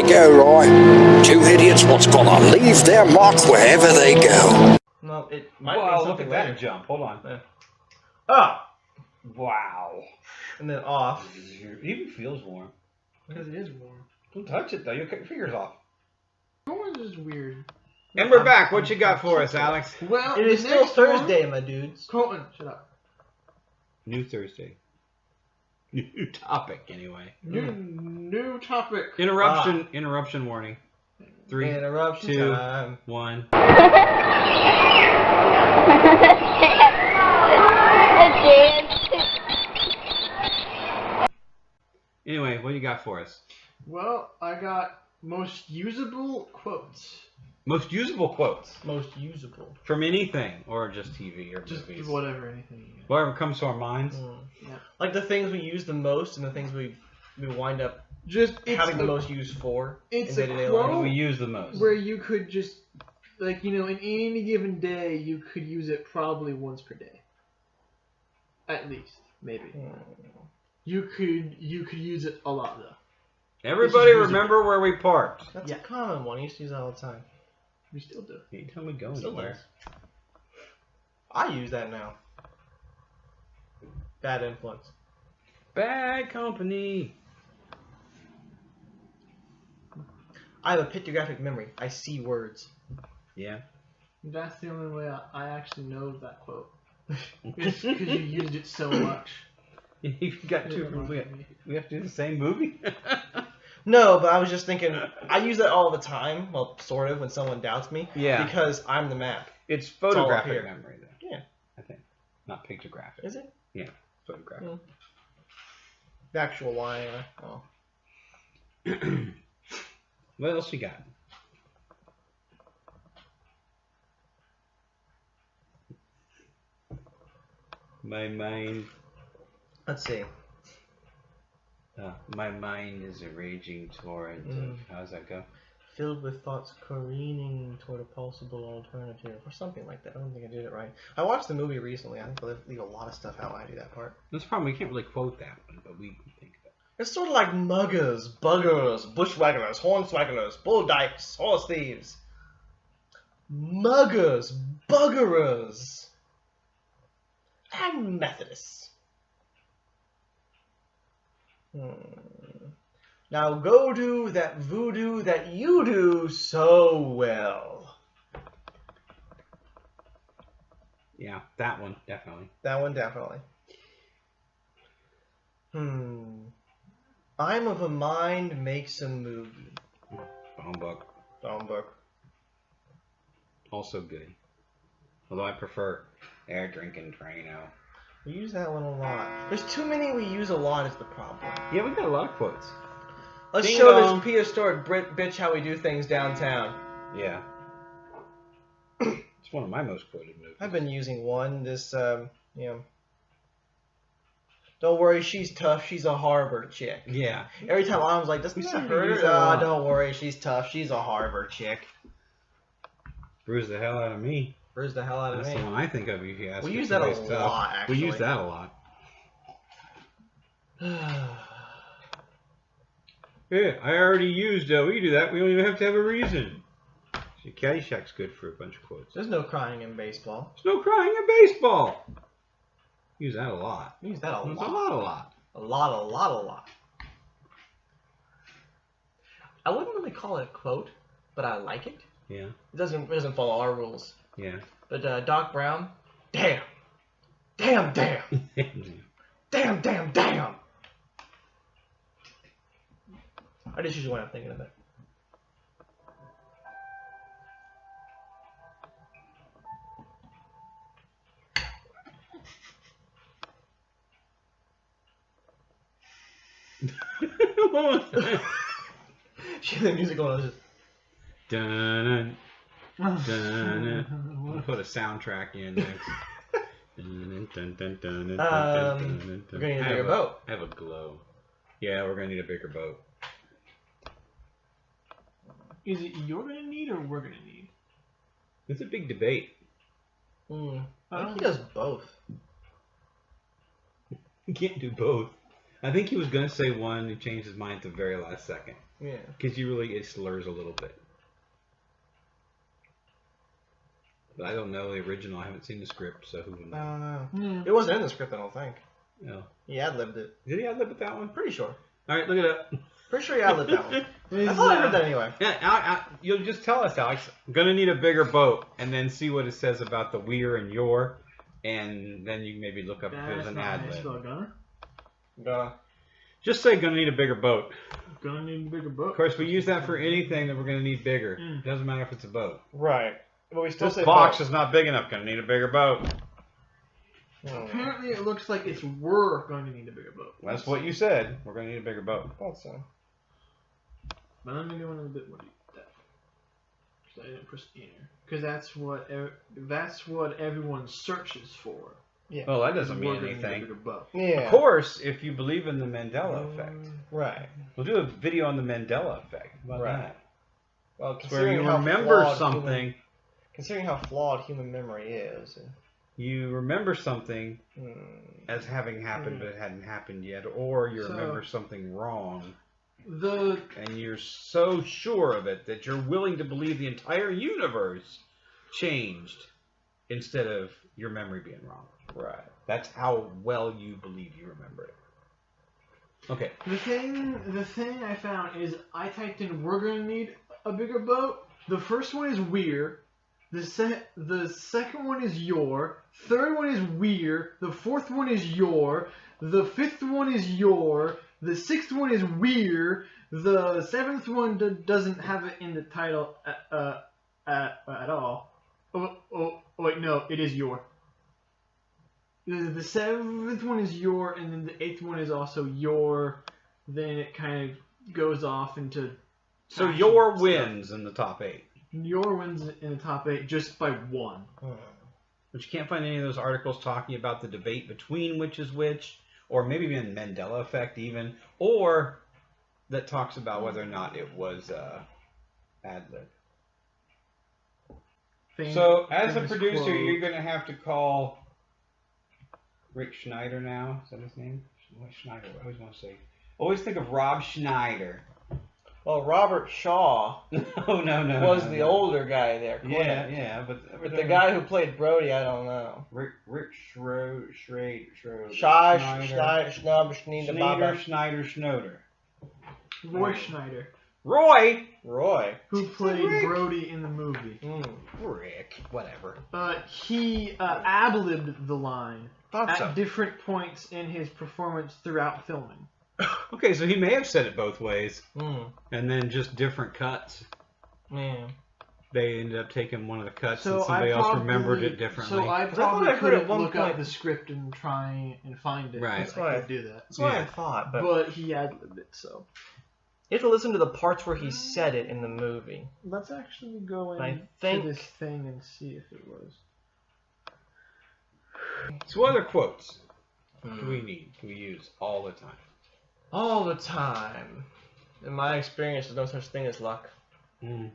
they go, Roy. Two idiots what's gonna leave their mark wherever they go. No, it might be Wow, look something at that later. jump. Hold on. Yeah. Ah! Wow. And then off. It even feels warm. Because it is warm. Don't touch it though. You'll cut your fingers off. Warm is just weird. And we're back. What you got for us, Alex? Well, It is still Thursday, my dudes. Colton, shut up. New Thursday. New topic, anyway. New topic. Interruption. Interruption warning. 3, Interruption 2, time. 1. Anyway, what do you got for us? Well, I got most usable quotes. Most usable quotes Most usable. from anything, or just TV or Just movies. whatever, anything you get. Whatever comes to our minds. Yeah. Like the things we use the most and the things we wind up Just having the most use for it's in a day-to-day quote life. We use the most. where you could just, like, you know, in any given day, you could use it probably once per day. At least, maybe. You could use it a lot though. Everybody It's just remember where we parked. That's a common one. I used to use that all the time. We still do. Anytime we go Still anywhere. does. I use that now. Bad influence. Bad company. I have a pictographic memory. I see words. Yeah. That's the only way I actually know that quote. Because you used it so much. You've got two. We have to do the same movie. No, but I was just thinking, I use that all the time. Well, sort of, when someone doubts me. Yeah. Because I'm the map. It's all up photographic here. memory, though. Yeah. I think, not pictographic. Is it? Yeah, photographic. The actual line. Oh. What else you got? My mind. Let's see. My mind is a raging torrent of. How does that go? Filled with thoughts careening toward a possible alternative, or something like that. I don't think I did it right. I watched the movie recently. I think I leave a lot of stuff out when I do that part. That's the problem. We can't really quote that one, but we can think of it. It's sort of like muggers, buggers, bushwhackers, hornswagglers, bull dykes, horse thieves. Muggers, buggerers, and Methodists. Now go do that voodoo that you do so well. Yeah, that one definitely. That one definitely. I'm of a mind makes a movie. Humbug. Book. Also good. Although I prefer air drinking Drano. We use that one a lot. There's too many we use a lot is the problem. Yeah, we got a lot of quotes. Let's Ding show dong. this prehistoric bitch how we do things downtown. Yeah. It's one of my most quoted movies. I've been using one, this, don't worry, she's tough, she's a Harvard chick. Yeah. Every time I was like, doesn't We that seem to hurt use her? that a lot. Don't worry, she's tough, she's a Harvard chick. Bruised the hell out of me. Bruised the hell out of That's me. the one I think of if you ask We if use that a somebody's tough. lot, actually. We use that a lot. Yeah, I already used we do that. We don't even have to have a reason. See, Caddyshack's good for a bunch of quotes. There's no crying in baseball. There's no crying in baseball. Use that a lot. We use that a Use lot. a lot. A lot. I wouldn't really call it a quote, but I like it. Yeah. It doesn't follow our rules. Yeah. But Doc Brown, damn. Damn. I just usually when I'm thinking of it. The music going on is just... Dun, dun, dun. We'll put a soundtrack in next. We're gonna need a bigger boat. I have a glow. Yeah, we're gonna need a bigger boat. Is it you're gonna need or we're gonna need? It's a big debate. I think he does both. You can't do both. I think he was gonna say one and he changed his mind at the very last second. Yeah. Because it slurs a little bit. But I don't know the original. I haven't seen the script, so who would I know? don't know. It wasn't in the script, I don't think. No. He ad-libbed it. Did he ad-lib with that one? Pretty sure. All right, look it up. Pretty sure he ad-libbed that one. I thought I heard that anyway. Yeah, you'll just tell us, Alex. I'm gonna need a bigger boat, and then see what it says about the we're and your, and then you can maybe look up if there's an ad lib. Gonna. Just say gonna need a bigger boat. Gonna need a bigger boat. Of course, we use that for anything that we're gonna need bigger. It doesn't matter if it's a boat. Right. But we still This say box boat. is not big enough. Gonna need a bigger boat. Apparently, it looks like we're going to need a bigger boat. That's what you said. We're gonna need a bigger boat. Thought so. But I'm gonna go in a bit more deep. Because I didn't press enter. Because that's what everyone searches for. Yeah. Well, that doesn't We're mean gonna need a anything. bigger boat. Yeah. Of course, if you believe in the Mandela effect, Right. we'll do a video on the Mandela effect. How about Right. that? Well, Where considering you how remember flawed something. considering how flawed human memory is. You remember something Hmm. as having happened, but it hadn't happened yet, or you So- remember something wrong, The and you're so sure of it that you're willing to believe the entire universe changed instead of your memory being wrong. Right. That's how well you believe you remember it. Okay. The thing I found is I typed in we're gonna need a bigger boat. The first one is we're. The second one is your. Third one is we're. The fourth one is your. The fifth one is your. The sixth one is we're. The seventh one doesn't have it in the title at all. Oh wait, no, it is your. The seventh one is your, and then the eighth one is also your. Then it kind of goes off into. So action your stuff. wins in the top 8. Your wins in the top 8 just by 1. But you can't find any of those articles talking about the debate between which is which, or maybe even Mandela effect even, or that talks about whether or not it was ad-lib. So as a producer, you're going to have to call Rick Schneider now. Is that his name? What Schneider? I always want to say. Always think of Rob Schneider. Well, Robert Shaw no, was the older guy there. Yeah, but the guy who played Brody, I don't know. Rick Schroeder. Schneider. Roy Schneider. Roy! Who played Brody in the movie. Rick. Whatever. He ad-libbed the line Thought at so. different points in his performance throughout filming. Okay, so he may have said it both ways, Mm. and then just different cuts. Yeah. They ended up taking one of the cuts, and So somebody else remembered it differently. So I thought probably I heard at couldn't one look point- up the script and try and find it. Right. That's I why could do that. That's what Yeah. I thought, but But he ad-libbed it, so. you have to listen to the parts where he said it in the movie. Let's actually go I think- into this thing and see if it was. So what other quotes do we need? Do we use all the time? All the time. In my experience, there's no such thing as luck. Yeah.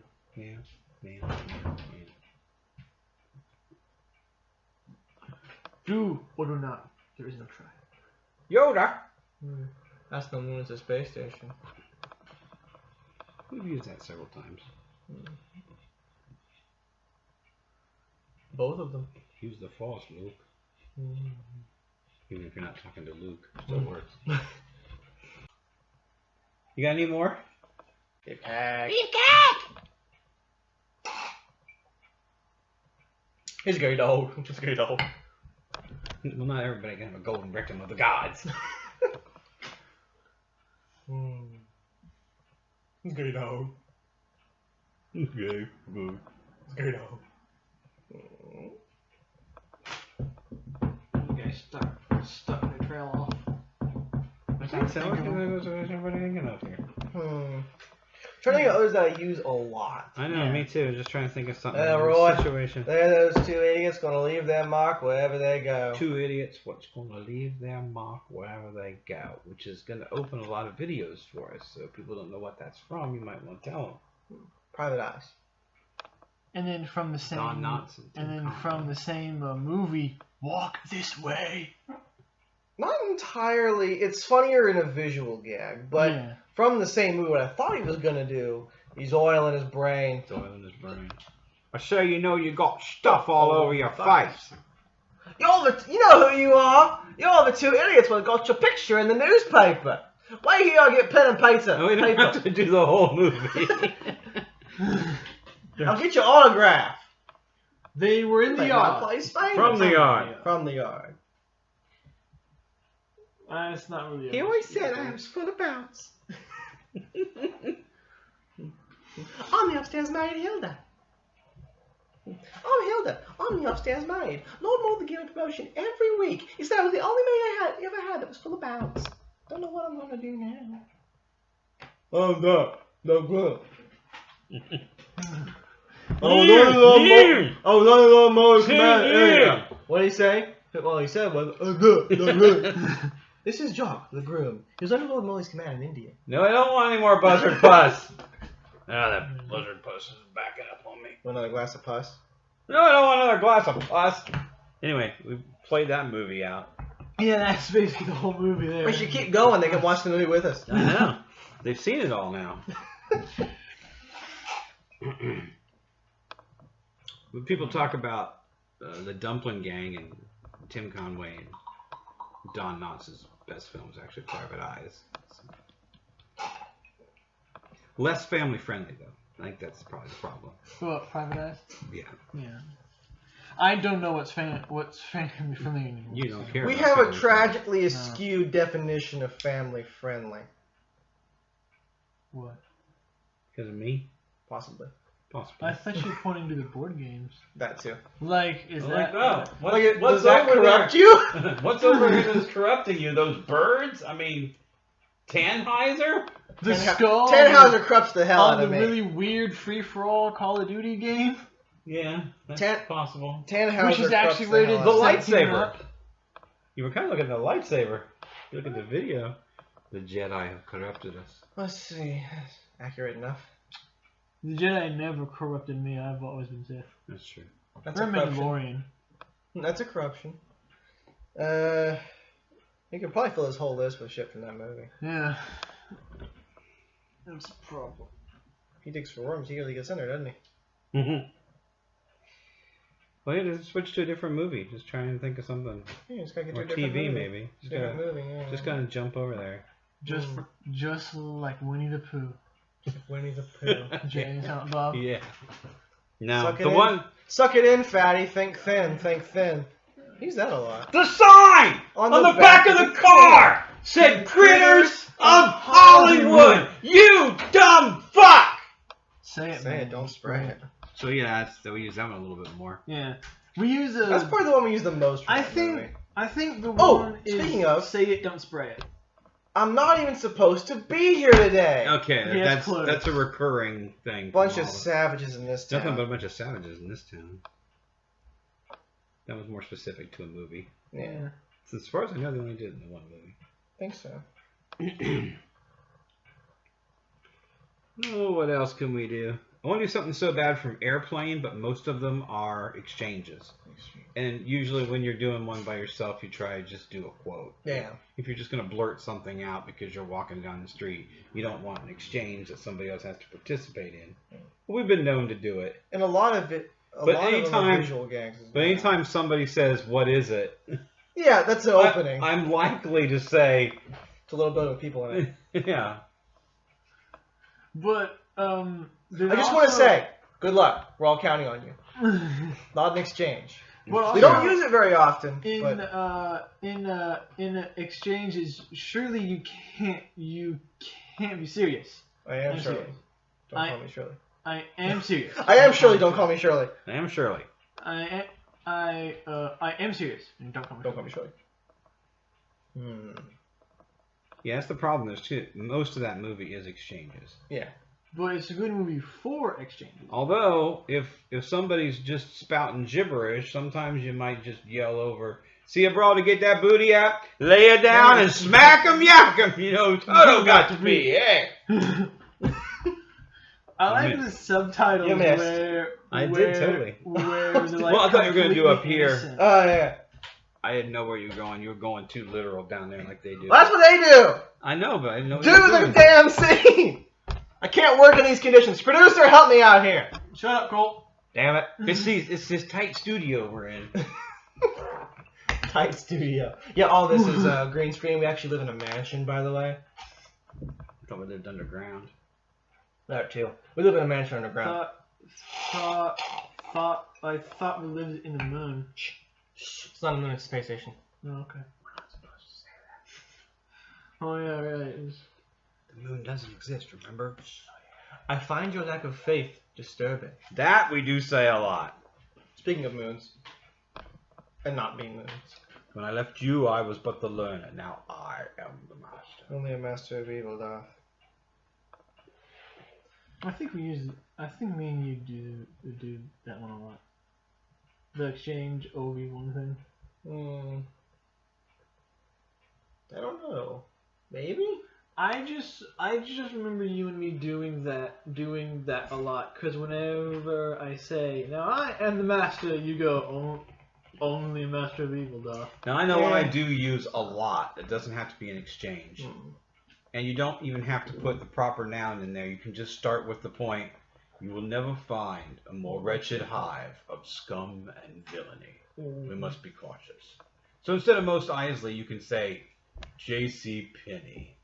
Do or do not. There is no try. Yoda! That's the moon is a space station. We've used that several times. Both of them. Use the Force, Luke. Even if you're not talking to Luke, it still works. You got any more? Big cat. He's a gay dog. Just a gay dog. Well, not everybody can have a golden rectum of the gods. He's a gay dog. Okay, good. Gay dog. You guys stuck the trail off. What's everybody thinking of here? Trying to think of others that I use a lot. I know, me too. Just trying to think of something. Roy. Situation. They're those two idiots gonna leave their mark wherever they go. Two idiots, what's going to leave their mark wherever they go, which is going to open a lot of videos for us. So if people don't know what that's from, you might want to tell them. Private Eyes. And then from the same. Don Knotts and And then Tim from the same movie, Walk This Way. Not entirely. It's funnier in a visual gag, but Yeah. from the same movie, what I thought he was gonna do, he's oiling his brain. It's oil in his brain. I say, you know, you got stuff all over your face. You know who you are. You're the two idiots that got your picture in the newspaper. Wait here, I'll get pen and paper. No, we don't have to do the whole movie. I'll get your autograph. They were in the yard. From the yard. From the yard. It's not really. He always said I was full of bounce. I'm the upstairs maid, Hilda. I'm Hilda. I'm the upstairs maid. Lord Mulder gave a promotion every week. He said I was the only maid he ever had that was full of bounce. Don't know what I'm gonna do now. I'm not. No good. Lord Mulder's command. What did he say? Well, he said was good. This is Jock, the groom. He was under Lord Mulder's command in India. No, I don't want any more buzzard puss. That buzzard puss is backing up on me. Want another glass of pus? No, I don't want another glass of puss. Anyway, we played that movie out. Yeah, that's basically the whole movie there. We should keep going. They can watch the movie with us. I know. They've seen it all now. When people talk about the Dumpling Gang and Tim Conway and Don Knotts' best film is actually Private Eyes. Less family friendly though. I think that's probably the problem. What, Private Eyes? Yeah. Yeah. I don't know what's family friendly anymore. You don't care. We about have a family tragically skewed definition of family friendly. What? Because of me? Possibly. Possibly. I thought you were pointing to the board games. That too. Like, is that... What's does that over corrupt there? you? What's over here that's corrupting you? Those birds? I mean, Tannheiser? The skull... Tannhauser corrupts the hell on out the of me. really weird free-for-all Call of Duty game. Yeah, that's possible. Tannhauser Which is actually corrupts rated the The hell out of me. lightsaber. up. You were kind of looking at the lightsaber. You look at the video. The Jedi have corrupted us. Let's see. Accurate enough. The Jedi never corrupted me. I've always been Sith. That's true. That's Or a corruption. Mandalorian. That's a corruption. You could probably fill this whole list with shit from that movie. Yeah. That's a problem. He digs for worms. He really gets in there, doesn't he? Mm-hmm. Well, yeah, just switch to a different movie. Just try and think of something. Yeah, you just gotta get to Or a different TV, movie. maybe. Different movie, yeah. Just gotta jump over there. Just like Winnie the Pooh. Winnie the Pooh. Jay and Silent Bob. Yeah. Now, Suck it the in. one... Suck it in, fatty. Think thin. Think thin. He's that a lot. The sign on the back of the car said Critters of Hollywood. You dumb fuck! Say it, Say man. it, don't spray it. So yeah, we use that one a little bit more. Yeah. We use a... That's probably the one we use the most for I that think... movie. I think the Oh, one is speaking of- say it, don't spray it. I'm not even supposed to be here today. Okay, Yeah, it's close. that's a recurring thing. Bunch from of all savages in this town. Nothing but a bunch of savages in this town. That was more specific to a movie. Yeah, So as far as I know, they only did it in the one movie. I think so. Oh, what else can we do? I want to do something so bad from Airplane, but most of them are exchanges. And usually when you're doing one by yourself, you try to just do a quote. Yeah. If you're just going to blurt something out because you're walking down the street, you don't want an exchange that somebody else has to participate in. But we've been known to do it. And a lot of it, a But lot of them anytime- are visual gags. As But well. anytime somebody says, "What is it?" Yeah, that's the opening. I'm likely to say, It's a little bit of people in it. "Yeah." But, I just want to say, good luck. We're all counting on you. Not an exchange. But We also, don't use it very often. in but exchanges, surely you can't be serious. I am I'm Shirley. serious. Don't call me Shirley. I am serious. I am Shirley. Don't call me Shirley. I am Shirley. I am serious. And don't call me. Don't call me Shirley. Yeah, that's the problem. There's two. Most of that movie is exchanges. Yeah. But it's a good movie for exchanges. Although, if somebody's just spouting gibberish, sometimes you might just yell over, "See a brawl to get that booty out, lay it down and smack 'em, yak 'em." You know, Toto got to be, hey. I like the subtitles You missed. where I did where- totally. Where they're like Well, I thought you were gonna do completely up here. innocent. Oh, yeah. I didn't know where you were going. You were going too literal down there like they do. Well, that's what they do. I know, but I didn't know what Do you were the doing. damn scene. I can't work in these conditions. Producer, help me out here. Shut up, Colt. Damn it. It's this tight studio we're in. Tight studio. Yeah, all this is green screen. We actually live in a mansion, by the way. I thought we lived underground. That too. We live in a mansion underground. I thought we lived in the moon. It's not a moon, it's a space station. Oh, okay. Oh yeah, right. The moon doesn't exist, remember? I find your lack of faith disturbing. That we do say a lot. Speaking of moons, and not being moons. When I left you, I was but the learner. Now I am the master. Only a master of evil doth. I think me and you do that one a lot. The exchange OV1 thing. I don't know. Maybe? I just remember you and me doing that a lot. Cause whenever I say, "Now I am the master," you go, "Only master of evil, duh." Now I know what I do use a lot. It doesn't have to be an exchange. And you don't even have to put the proper noun in there. You can just start with the point. You will never find a more wretched hive of scum and villainy. We must be cautious. So instead of Most Isley, you can say J.C. Penney,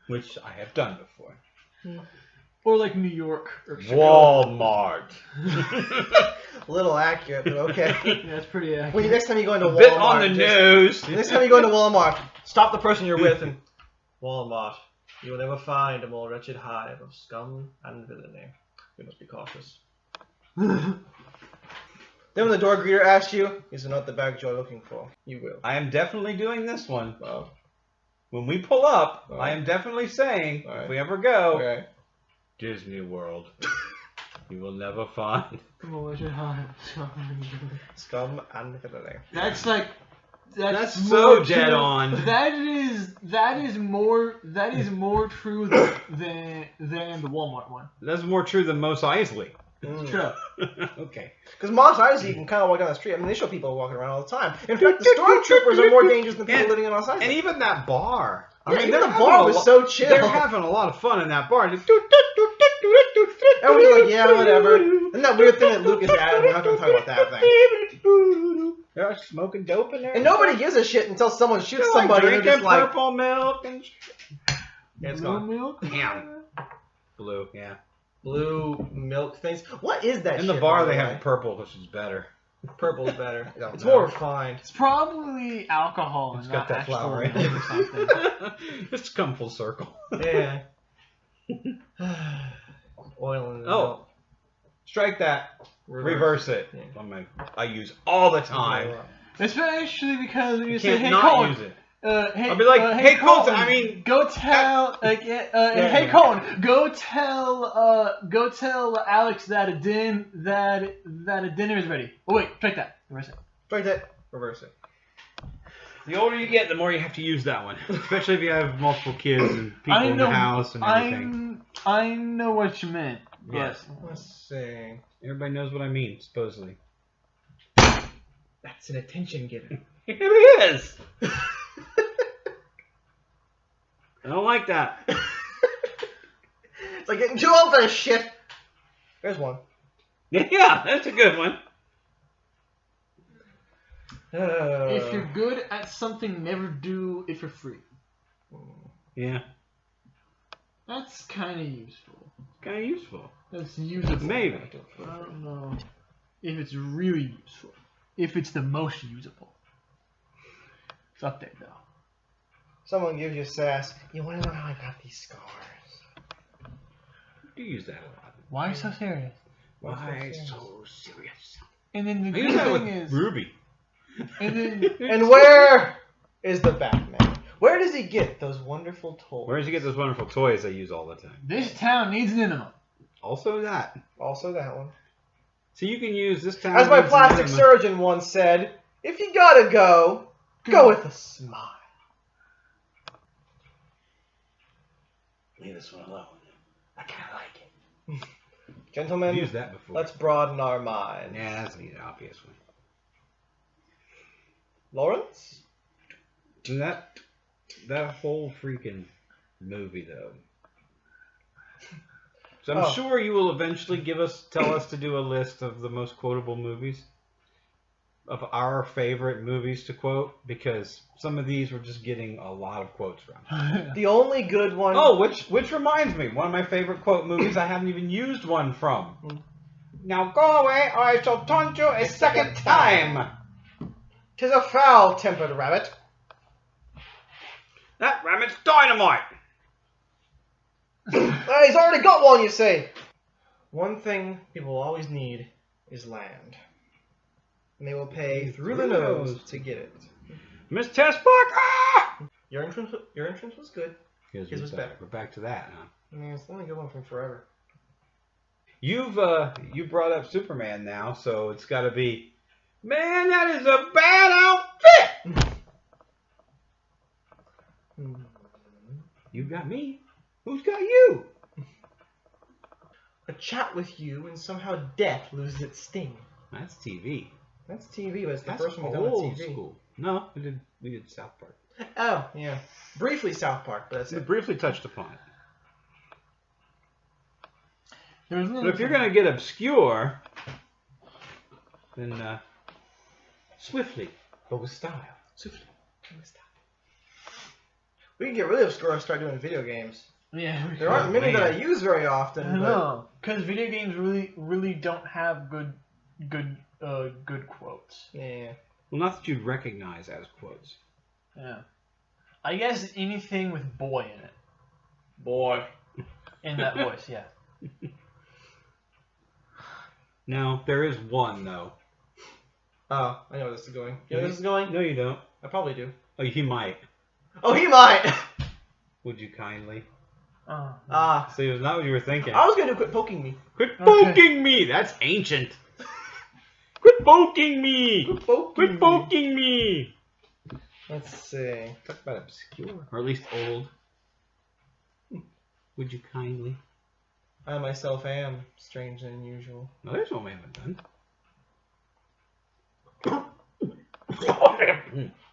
which I have done before. Or like New York or Chicago. Walmart. A little accurate, but okay. Yeah, it's pretty accurate. When next time you go into Walmart, Bit on the nose. Next time you go into Walmart, stop the person you're with and Walmart. You will never find a more wretched hive of scum and villainy. You must be cautious. Then when the door greeter asks you, "Is it not the bag you're looking for?" You will. I am definitely doing this one. Well, When we pull up, All I right. am definitely saying, All right. if we ever go, okay. Disney World, you will never find. Scum and villainy. That's like That's more so dead true- on. That is more true than the Walmart one. That's more true than Mos Eisley. True. Okay. Because Mos Eisley, you can kind of walk down the street. I mean, they show people walking around all the time. In fact, the stormtroopers are more dangerous than people living in Mos Eisley. And even that bar. Yeah, even they're the having bar a was lo- so chill. They're having a lot of fun in that bar. Everyone's like, yeah, whatever. And that weird thing that Luke is at, we're not going to talk about that thing. They're smoking dope in there. And nobody gives a shit until someone shoots They're somebody and like they're drinking just like, purple milk and yeah, it's No gone. milk? Damn. Blue, yeah. Blue milk things. What is that In shit? the bar, by they the have way? purple, which is better. Purple's better. don't It's know. more refined. It's probably alcohol It's and got not that actual flower in milk it. or something. It's come full circle. Yeah. Oil in the Oh. milk. Strike that. Reverse it. Yeah. I use all the time. Especially because when you You say, can't "Hey, not Colin, use it. hey, I'll be like, "Hey, Colton, I mean, go tell, hey, yeah. Colin, go tell Alex that a dinner is ready." Oh wait, strike that. Reverse it. Strike that. Reverse it. The older you get, the more you have to use that one. Especially if you have multiple kids and people in the house and everything. I know what you meant. Yes. Let's see. Everybody knows what I mean, supposedly. That's an attention giver. It is! I don't like that. It's like getting too old for this shit. There's one. Yeah, that's a good one. If you're good at something, never do it for free. Yeah, That's kind of useful. kind of useful. That's usable. Maybe. I don't know if it's really useful. If it's the most usable. It's up there, though. Someone gives you sass. You want to know how I got these scars? You use that a lot. Why are you so serious? Why so serious? And then the I good use that thing with is... Ruby. And then... And where is the Batman? Where does he get those wonderful toys? Where does he get those wonderful toys I use all the time? This town needs an enema. Also that. Also that one. So you can use this time. As my plastic surgeon once said, if you gotta go, go with a smile. Leave this one alone. I kind of like it. Gentlemen, I've used that before. let's broaden our minds. Yeah, that's an obvious one. Lawrence? And that whole freaking movie, though. So I'm sure you will eventually tell us to do a list of the most quotable movies, of our favorite movies to quote, because some of these we're just getting a lot of quotes from. The only good one. Oh, which reminds me, one of my favorite quote movies I haven't even used one from. Now go away, or I shall taunt you a second time. 'Tis a foul-tempered rabbit. That rabbit's dynamite. He's already got one, you say. One thing people always need is land. And they will pay through the nose to get it. Miss Tessparker! Your entrance was good. His was better. We're back to that, huh? I mean, it's the only good one from forever. You brought up Superman now, so it's got to be, man, that is a bad outfit! You got me. Who's got you? A chat with you and somehow death loses its sting. That's TV. That's TV, but it's the That's first one we done on old TV. school. No, we did South Park. Oh, yeah. Briefly South Park, but that's We it. briefly touched upon it. There's But if you're going to get obscure, then swiftly, but with style. Swiftly. We can get really obscure and start doing video games. Yeah. There aren't many that I use very often. I know, because video games really don't have good quotes. Yeah. Well, not that you'd recognize as quotes. Yeah. I guess anything with boy in it. Boy. In that voice, yeah. Now, there is one, though. Oh, I know where this is going. You know where this is going? No, you don't. I probably do. Oh, he might. Oh, he might! Would you kindly? Ah. See, it was not what you were thinking. I was going to quit poking me. Quit poking me! That's ancient. Quit poking me! Quit poking me! Let's see. Talk about obscure. Or at least old. Would you kindly? I myself am strange and unusual. No, there's one we haven't done.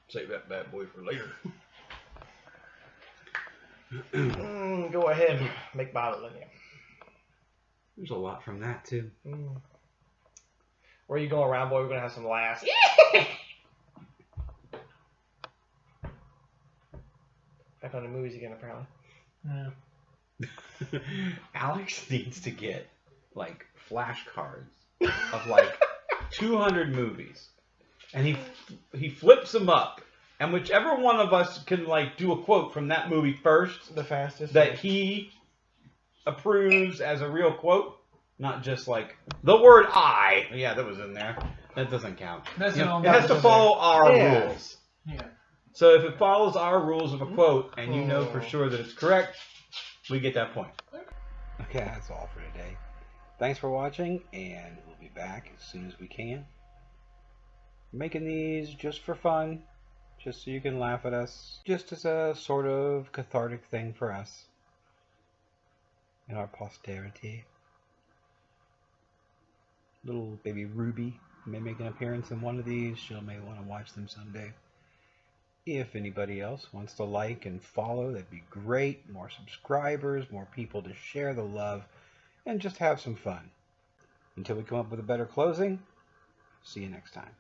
Save that bad boy for later. Go ahead and make bottle in you. There's a lot from that, too. Where you going around, boy? We're going to have some laughs. Back on the movies again, apparently. Yeah. Alex needs to get, like, flashcards of, like, 200 movies. And he flips them up. And whichever one of us can, like, do a quote from that movie first, The fastest. that he approves as a real quote, not just, like, the word I. Yeah, that was in there. That doesn't count. That's You an know, old it has to one. follow our Yeah. rules. Yeah. So if it follows our rules of a quote, and you know for sure that it's correct, we get that point. Okay, that's all for today. Thanks for watching, and we'll be back as soon as we can. We're making these just for fun, just so you can laugh at us, just as a sort of cathartic thing for us and our posterity. Little baby Ruby may make an appearance in one of these. She may want to watch them someday. If anybody else wants to like and follow, that'd be great. More subscribers, more people to share the love, and just have some fun. Until we come up with a better closing, see you next time.